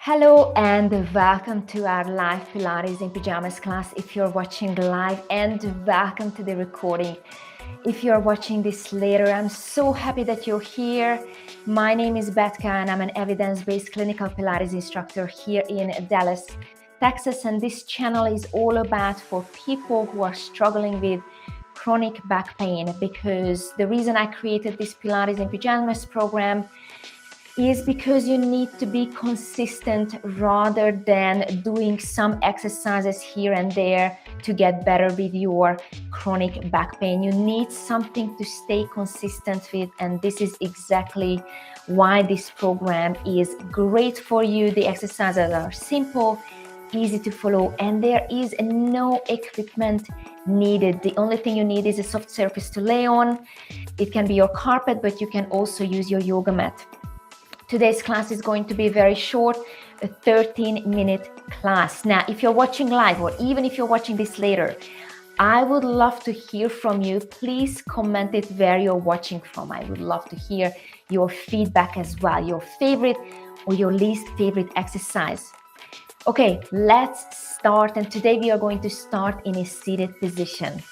Hello and welcome to our live Pilates in Pajamas class if you're watching live, and welcome to the recording if you're watching this later. I'm so happy that you're here. My name is Betka and I'm an evidence-based clinical Pilates instructor here in Dallas, Texas, and this channel is all about for people who are struggling with chronic back pain, because the reason I created this Pilates in Pajamas program is because you need to be consistent rather than doing some exercises here and there to get better with your chronic back pain. You need something to stay consistent with, and this is exactly why this program is great for you. The exercises are simple, easy to follow, and there is no equipment needed. The only thing you need is a soft surface to lay on. It can be your carpet, but you can also use your yoga mat. Today's class is going to be very short, a 13-minute class. Now, if you're watching live, or even if you're watching this later, I would love to hear from you. Please comment it where you're watching from. I would love to hear your feedback as well, your favorite or your least favorite exercise. Okay, let's start. And today we are going to start in a seated position.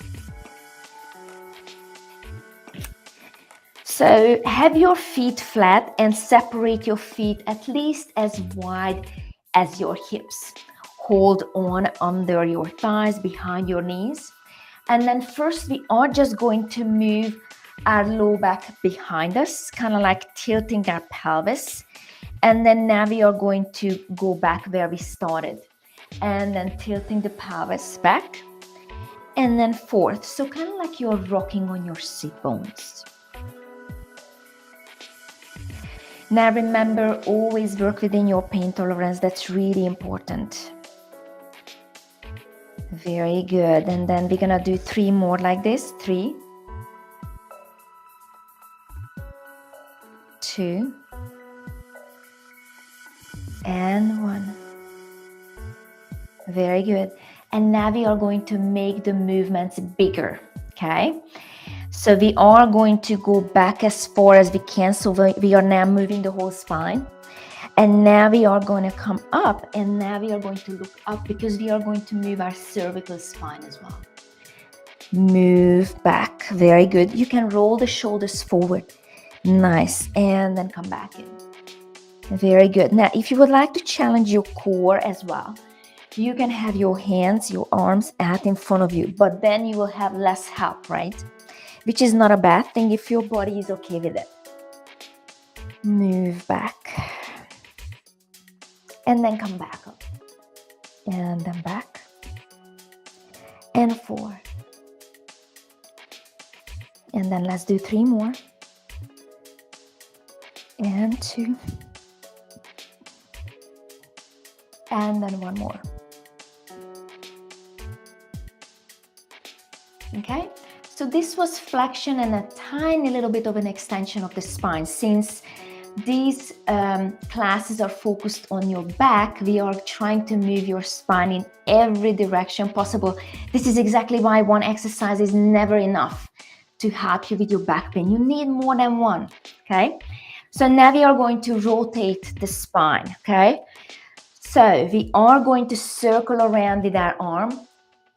So have your feet flat and separate your feet at least as wide as your hips. Hold on under your thighs, behind your knees. And then first we are just going to move our low back behind us, kind of like tilting our pelvis. And then now we are going to go back where we started. And then tilting the pelvis back. And then forth. So kind of like you're rocking on your sit bones. Now remember, always work within your pain tolerance. That's really important. Very good. And then we're gonna do 3 more like this. 3, 2, and 1. Very good. And now we are going to make the movements bigger, okay? So we are going to go back as far as we can. So we are now moving the whole spine. And now we are going to come up, and now we are going to look up because we are going to move our cervical spine as well. Move back. Very good. You can roll the shoulders forward. Nice. And then come back in. Very good. Now, if you would like to challenge your core as well, you can have your hands, your arms out in front of you, but then you will have less help, right? Which is not a bad thing if your body is okay with it. Move back. And then come back up. And then back. And 4. And then let's do 3 more. And 2. And then 1 more. Okay? So this was flexion and a tiny little bit of an extension of the spine. Since these classes are focused on your back, we are trying to move your spine in every direction possible. This is exactly why one exercise is never enough to help you with your back pain. You need more than one, okay? So now we are going to rotate the spine, okay? So we are going to circle around with our arm,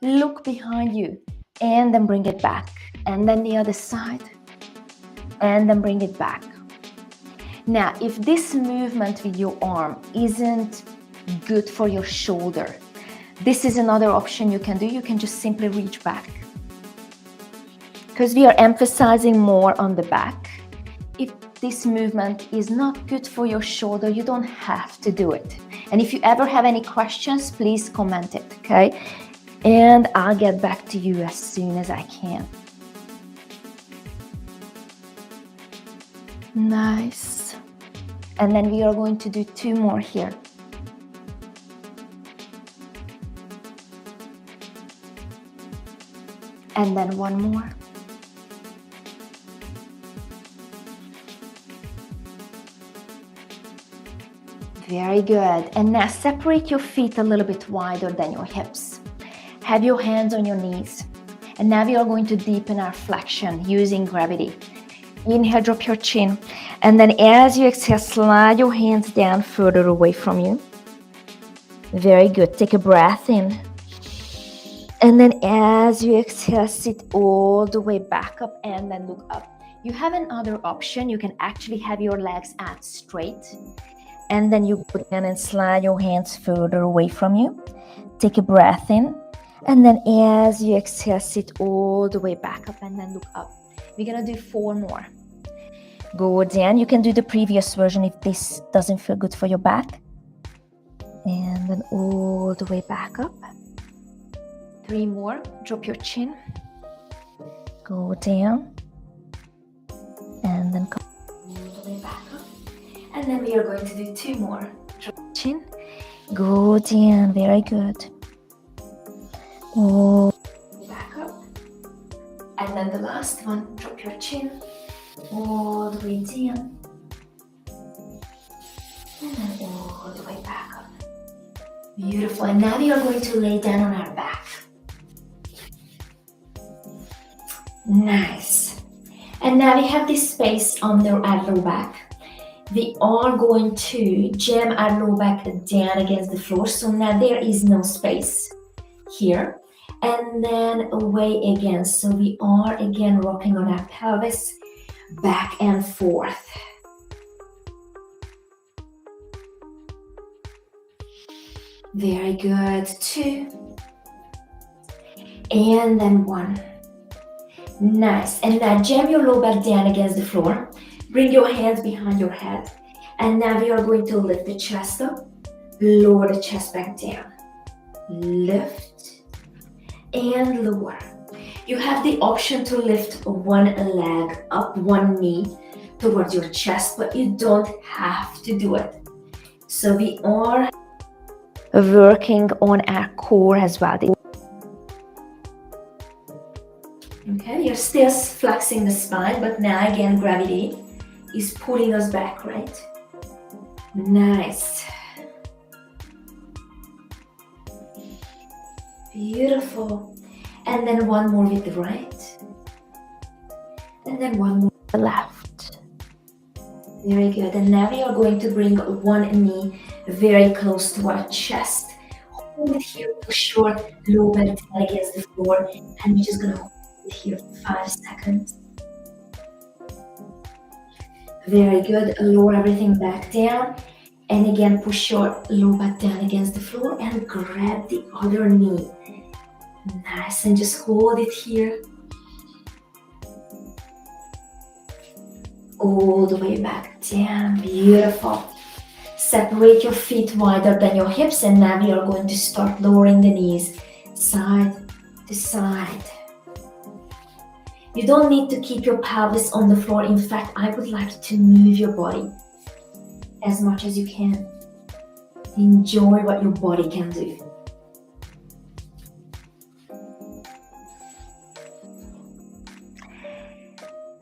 look behind you, and then bring it back. And then the other side. And then bring it back. Now, if this movement with your arm isn't good for your shoulder, this is another option you can do. You can just simply reach back. Because we are emphasizing more on the back. If this movement is not good for your shoulder, you don't have to do it. And if you ever have any questions, please comment it, okay? And I'll get back to you as soon as I can. Nice. And then we are going to do 2 more here. And then 1 more. Very good. And now separate your feet a little bit wider than your hips. Have your hands on your knees. And now we are going to deepen our flexion using gravity. Inhale, drop your chin. And then as you exhale, slide your hands down further away from you. Very good. Take a breath in. And then as you exhale, sit all the way back up and then look up. You have another option. You can actually have your legs out straight. And then you go down and slide your hands further away from you. Take a breath in. And then as you exhale, sit all the way back up and then look up. We're going to do 4 more. Go down. You can do the previous version if this doesn't feel good for your back. And then all the way back up. 3 more. Drop your chin. Go down. And then come all the way back up. And then we are going to do 2 more. Drop your chin. Go down. Very good. All the way back up. And then the last one. Drop your chin. All the way down. And then all the way back up. Beautiful. And now we are going to lay down on our back. Nice. And now we have this space under our low back. We are going to jam our low back down against the floor. So now there is no space here. And then away again. So we are again rocking on our pelvis back and forth. Very good. 2. And then 1. Nice. And now jam your low back down against the floor. Bring your hands behind your head. And now we are going to lift the chest up. Lower the chest back down. Lift and lower. You have the option to lift one leg up, one knee towards your chest, but you don't have to do it. So we are working on our core as well. Okay, you're still flexing the spine, but now again gravity is pulling us back, right? Nice. Beautiful. And then 1 more with the right. And then 1 more with the left. Very good. And now we are going to bring one knee very close to our chest. Hold it here, push your low back down against the floor. And we're just going to hold it here for 5 seconds. Very good. Lower everything back down. And again, push your low back down against the floor and grab the other knee. Nice. And just hold it here. All the way back down. Beautiful. Separate your feet wider than your hips, and now we are going to start lowering the knees side to side. You don't need to keep your pelvis on the floor. In fact, I would like to move your body as much as you can. Enjoy what your body can do.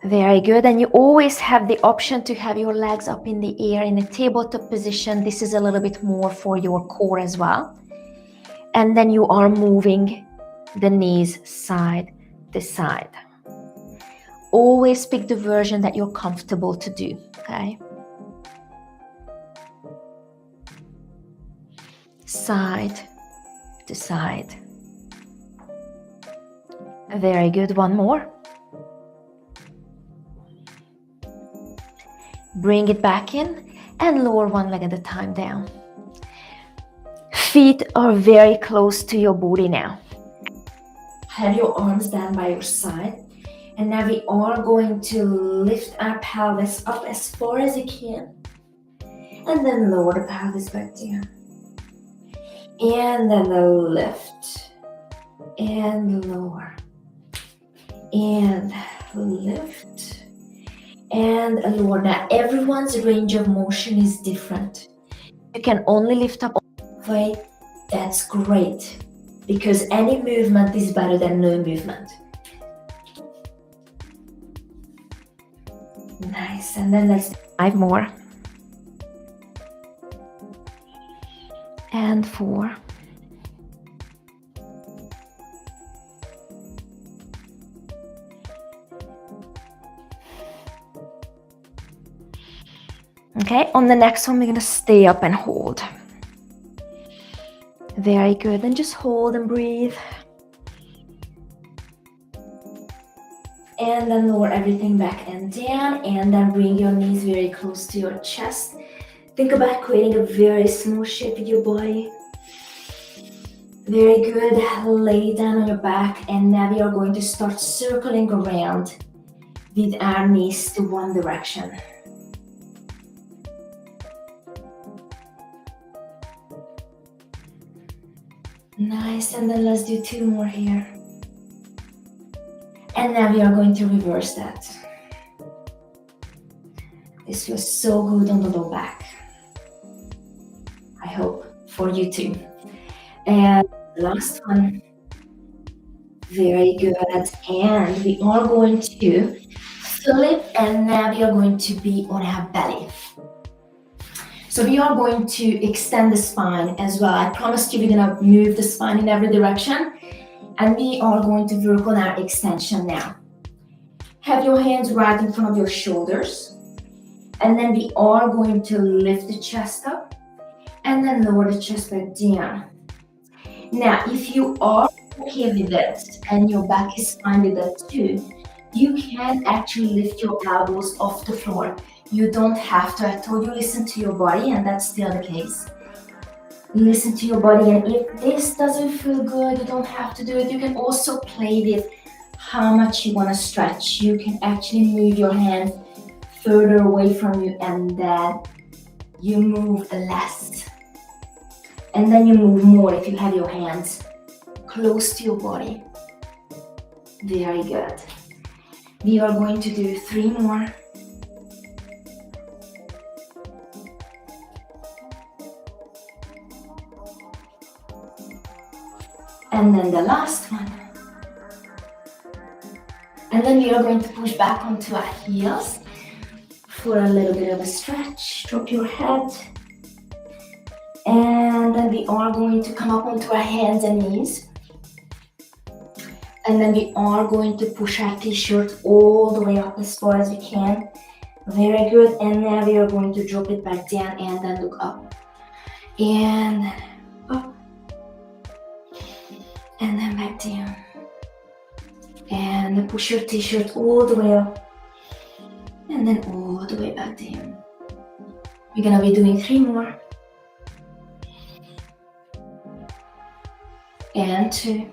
Very good. And you always have the option to have your legs up in the air in a tabletop position. This is a little bit more for your core as well. And then you are moving the knees side to side. Always pick the version that you're comfortable to do, okay? Side to side. Very good. 1 more. Bring it back in and lower 1 leg at a time down. Feet are very close to your body now. Have your arms down by your side. And now we are going to lift our pelvis up as far as you can. And then lower the pelvis back down. And then lift. And lower. And lift. And lower. Now everyone's range of motion is different. You can only lift up way. That's great. Because any movement is better than no movement. Nice. And then let's do 5 more. And 4. Okay, on the next one, we're going to stay up and hold. Very good. Then just hold and breathe. And then lower everything back and down, and then bring your knees very close to your chest. Think about creating a very smooth shape with your body. Very good. Lay down on your back, and now we are going to start circling around with our knees to one direction. Nice, and then let's do 2 more here. And now we are going to reverse that. This feels so good on the low back. I hope for you too. And last one. Very good. And we are going to flip, and now we are going to be on our belly. So we are going to extend the spine as well. I promised you we're gonna move the spine in every direction, and we are going to work on our extension now. Have your hands right in front of your shoulders, and then we are going to lift the chest up and then lower the chest back down. Now, if you are okay with it and your back is fine with that too, you can actually lift your elbows off the floor. You don't have to. I told you listen to your body, and that's still the case. Listen to your body, and if this doesn't feel good, you don't have to do it. You can also play with how much you want to stretch. You can actually move your hand further away from you, and then you move less. And then you move more if you have your hands close to your body. Very good. We are going to do 3 more. And then the last one. And then we are going to push back onto our heels for a little bit of a stretch. Drop your head. And then we are going to come up onto our hands and knees. And then we are going to push our t-shirt all the way up as far as we can. Very good. And now we are going to drop it back down and then look up. And up. And then back down. And push your t-shirt all the way up. And then all the way back down. We're gonna be doing 3 more. And 2.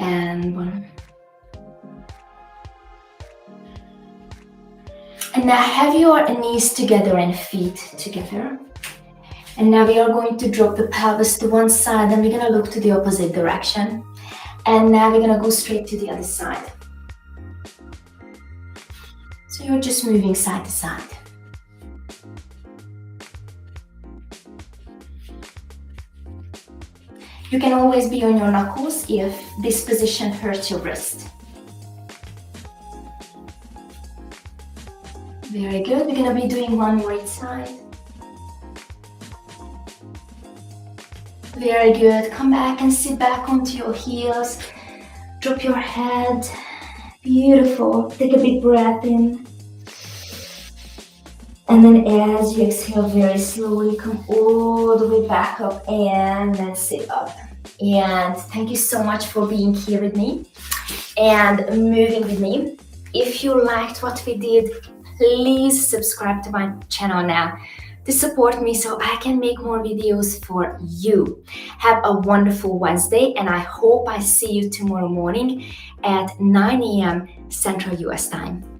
And 1. And now have your knees together and feet together. And now we are going to drop the pelvis to one side, and we're gonna look to the opposite direction. And now we're gonna go straight to the other side. So you're just moving side to side. You can always be on your knuckles if this position hurts your wrist. Very good. We're gonna be doing 1 more each side. Very good. Come back and sit back onto your heels. Drop your head. Beautiful. Take a big breath in. And then as you exhale very slowly, come all the way back up and then sit up. And thank you so much for being here with me and moving with me. If you liked what we did, please subscribe to my channel now to support me so I can make more videos for you. Have a wonderful Wednesday, and I hope I see you tomorrow morning at 9 a.m. Central US time.